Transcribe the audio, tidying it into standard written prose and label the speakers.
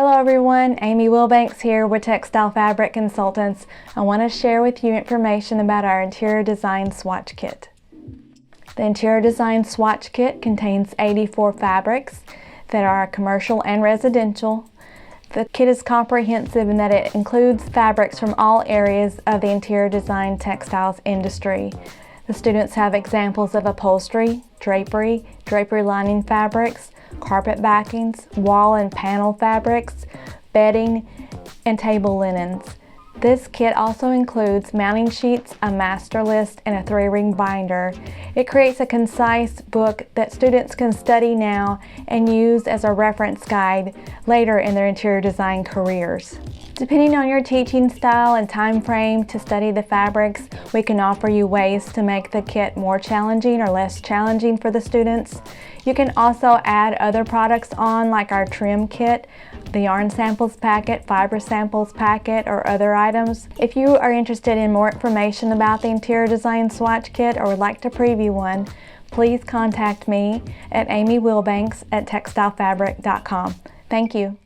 Speaker 1: Hello everyone, Amy Willbanks here with Textile Fabric Consultants. I want to share with you information about our interior design swatch kit. The interior design swatch kit contains 84 fabrics that are commercial and residential. The kit is comprehensive in that it includes fabrics from all areas of the interior design textiles industry. The students have examples of upholstery, drapery lining fabrics, carpet backings, wall and panel fabrics, bedding, and table linens. This kit also includes mounting sheets, a master list, and a 3-ring binder. It creates a concise book that students can study now and use as a reference guide later in their interior design careers. Depending on your teaching style and time frame to study the fabrics, we can offer you ways to make the kit more challenging or less challenging for the students. You can also add other products on, like our trim kit, the yarn samples packet, fiber samples packet, or other items. If you are interested in more information about the interior design swatch kit or would like to preview one, please contact me at amywillbanks@textilefabric.com. Thank you.